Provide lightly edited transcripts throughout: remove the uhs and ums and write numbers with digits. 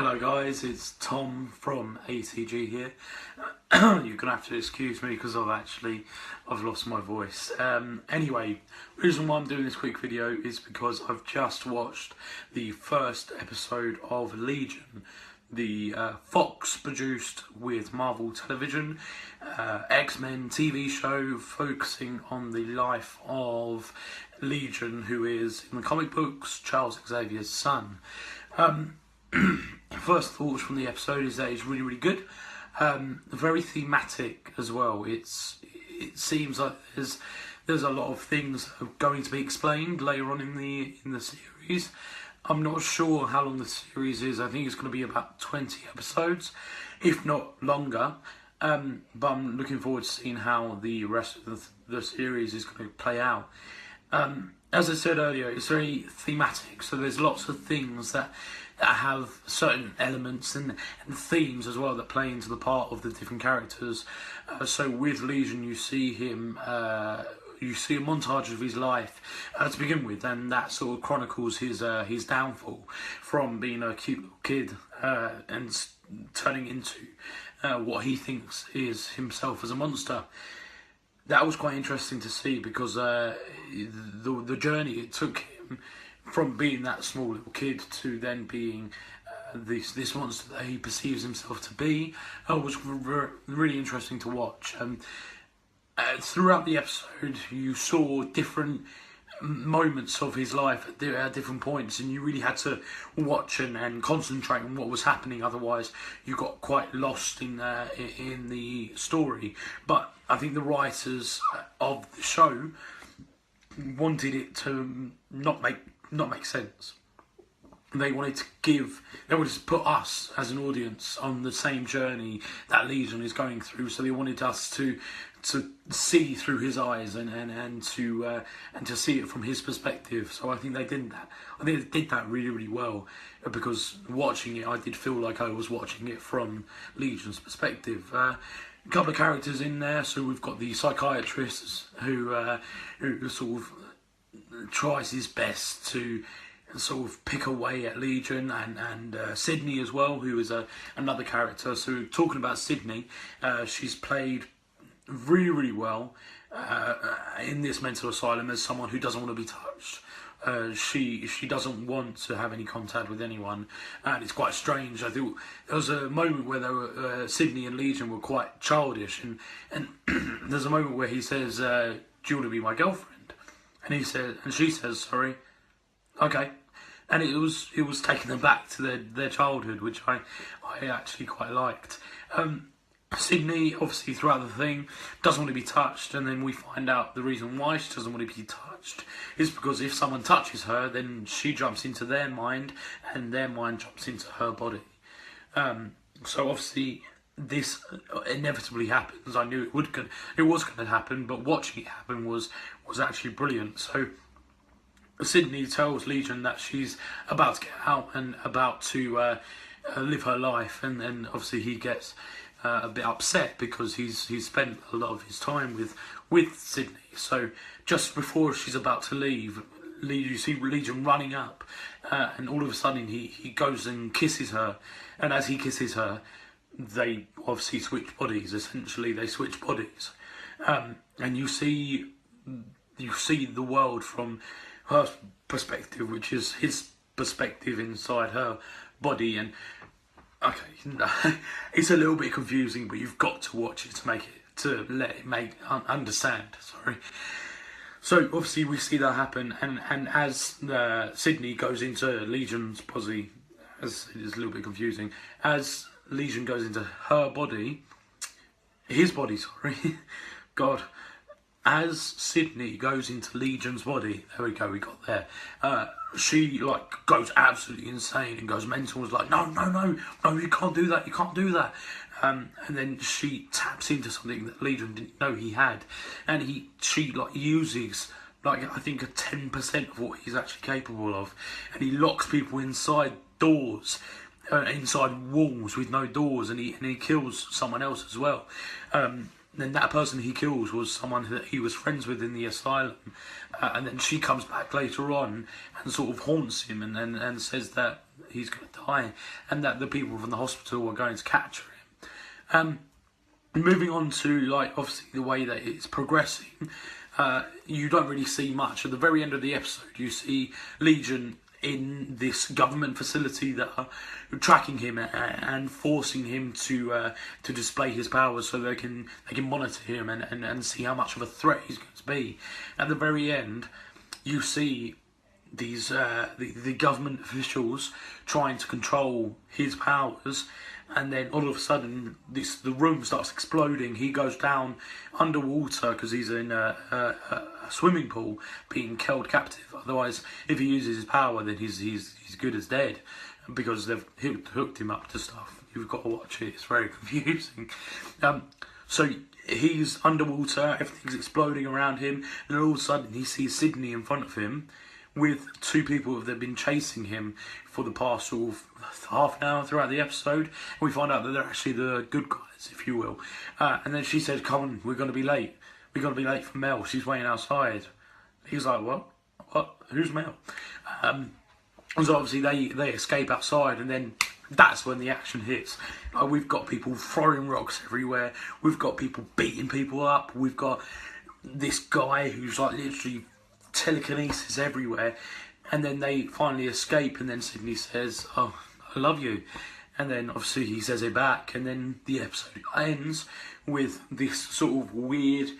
Hello guys, it's Tom from ATG here. You're gonna have to excuse me because I've lost my voice. Anyway, the reason why I'm doing this quick video is because I've just watched the first episode of Legion, the Fox produced with Marvel Television X-Men TV show focusing on the life of Legion, who is in the comic books Charles Xavier's son. First thoughts from the episode is that it's really good, very thematic as well. It seems like there's a lot of things that are going to be explained later on in the series. I'm not sure how long the series is. I think it's going to be about 20 episodes, if not longer. But I'm looking forward to seeing how the rest of the series is going to play out. As I said earlier, it's very thematic, so there's lots of things that have certain elements and themes as well that play into the part of the different characters. So with Legion, you see him, you see a montage of his life to begin with, and that sort of chronicles his downfall from being a cute little kid and turning into what he thinks is himself as a monster. That was quite interesting to see because the journey it took him from being that small little kid to then being this monster that he perceives himself to be was really interesting to watch. Throughout the episode, you saw different moments of his life at different points, and you really had to watch and concentrate on what was happening. Otherwise, you got quite lost in the story. But I think the writers of the show wanted it to not make sense. They wanted to put us as an audience on the same journey that Legion is going through. So they wanted us to see through his eyes and to see it from his perspective. So I think they did that. I think they did that really well, because watching it, I did feel like I was watching it from Legion's perspective. A couple of characters in there. So we've got the psychiatrist who sort of tries his best to sort of pick away at Legion, and Sydney as well, who is another character. So talking about Sydney, she's played really well in this mental asylum as someone who doesn't want to be touched. She doesn't want to have any contact with anyone, and it's quite strange. I think there was a moment where Sydney and Legion were quite childish, and there's a moment where he says, "Do you want to be my girlfriend?" And she says, "Sorry." Okay. And it was taking them back to their childhood, which I actually quite liked. Sydney, obviously, throughout the thing, doesn't want to be touched, and then we find out the reason why she doesn't want to be touched is because if someone touches her, then she jumps into their mind, and their mind jumps into her body. So obviously, this inevitably happens. I knew it was going to happen, but watching it happen was actually brilliant. So Sydney tells Legion that she's about to get out and about to live her life, and then obviously he gets a bit upset because he's spent a lot of his time with Sydney. So just before she's about to leave, you see Legion running up, and all of a sudden he goes and kisses her, and as he kisses her, they obviously switch bodies. Essentially, they switch bodies, and you see the world from her perspective, which is his perspective inside her body. And okay, it's a little bit confusing, but you've got to watch it to let it understand. Sorry. So obviously we see that happen, and as Sydney goes into Legion's body, as it is a little bit confusing, as Legion goes into his body, sorry, God. As Sydney goes into Legion's body, there we go, we got there. She goes absolutely insane and goes mental. Was like, no, you can't do that. And then she taps into something that Legion didn't know he had, and she uses I think a 10% of what he's actually capable of, and he locks people inside doors. Inside walls with no doors, and he kills someone else as well. Then that person he kills was someone that he was friends with in the asylum, and then she comes back later on and sort of haunts him and says that he's going to die, and that the people from the hospital are going to capture him. Moving on to, like, obviously the way that it's progressing, you don't really see much. At the very end of the episode, you see Legion in this government facility that are tracking him and forcing him to display his powers so they can monitor him and see how much of a threat he's going to be. At the very end, you see these the government officials trying to control his powers, and then all of a sudden the room starts exploding. He goes down underwater because he's in a swimming pool being held captive. Otherwise, if he uses his power, then he's good as dead, because they've hooked him up to stuff. You've got to watch it, it's very confusing. So he's underwater, everything's exploding around him, and all of a sudden he sees Sydney in front of him with two people that have been chasing him for the past sort of half an hour throughout the episode. And we find out that they're actually the good guys, if you will. And then she said, "Come on, we're going to be late. We're going to be late for Mel. She's waiting outside." He's like, "What? What? Who's Mel?" And so obviously they escape outside, and then that's when the action hits. Like, we've got people throwing rocks everywhere. We've got people beating people up. We've got this guy who's like literally telekinesis everywhere, and then they finally escape, and then Sydney says, "Oh, I love you," and then obviously he says it back, and then the episode ends with this sort of weird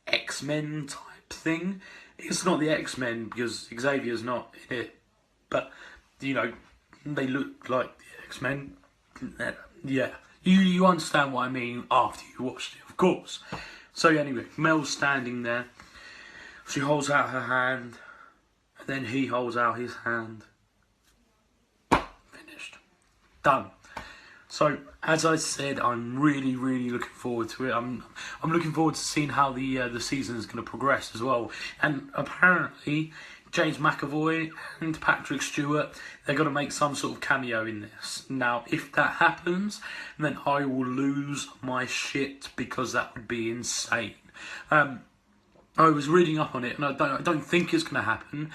X-Men type thing. It's not the X-Men because Xavier's not in it, but you know, they look like the X-Men. Yeah, you understand what I mean after you watched it, of course. So anyway, Mel's standing there. She holds out her hand, and then he holds out his hand. Finished. Done. So, as I said, I'm really looking forward to it. I'm looking forward to seeing how the season is going to progress as well. And apparently, James McAvoy and Patrick Stewart, they're going to make some sort of cameo in this. Now, if that happens, then I will lose my shit, because that would be insane. I was reading up on it, and I don't think it's going to happen,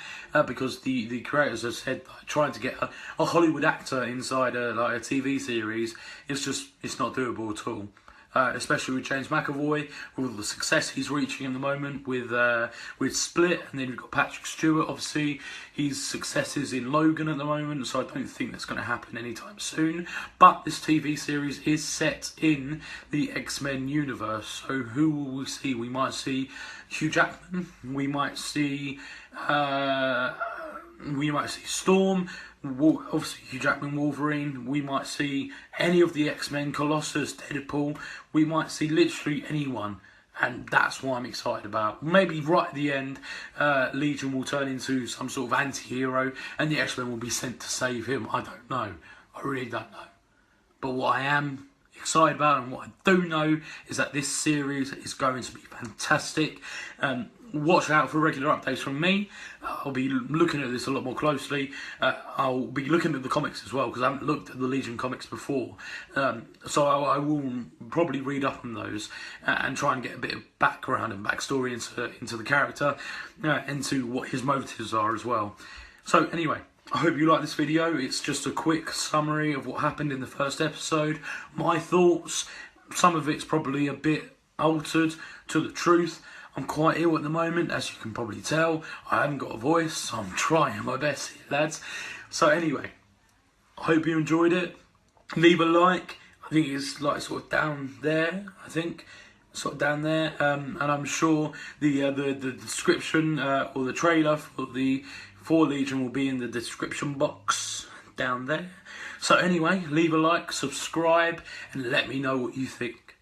because the creators have said that trying to get a Hollywood actor inside a TV series, it's not doable at all. Especially with James McAvoy, with all the success he's reaching in the moment with Split, and then you've got Patrick Stewart. Obviously, his successes in Logan at the moment, so I don't think that's going to happen anytime soon. But this TV series is set in the X-Men universe, so who will we see? We might see Hugh Jackman. We might see Storm. Obviously Hugh Jackman, Wolverine. We might see any of the X-Men, Colossus, Deadpool. We might see literally anyone, and that's what I'm excited about. Maybe right at the end, Legion will turn into some sort of anti-hero, and the X-Men will be sent to save him. I don't know. I really don't know. But what I am excited about, and what I do know, is that this series is going to be fantastic. Watch out for regular updates from me. I'll be looking at this a lot more closely. I'll be looking at the comics as well, because I haven't looked at the Legion comics before. So I will probably read up on those and try and get a bit of background and backstory into the character, into what his motives are as well. So anyway, I hope you like this video. It's just a quick summary of what happened in the first episode. My thoughts, some of it's probably a bit altered to the truth. I'm quite ill at the moment, as you can probably tell. I haven't got a voice, so I'm trying my best here, lads. So anyway, I hope you enjoyed it. Leave a like. I think it's like sort of down there, sort of down there. And I'm sure the description or the trailer for Legion will be in the description box down there. So anyway, leave a like, subscribe, and let me know what you think.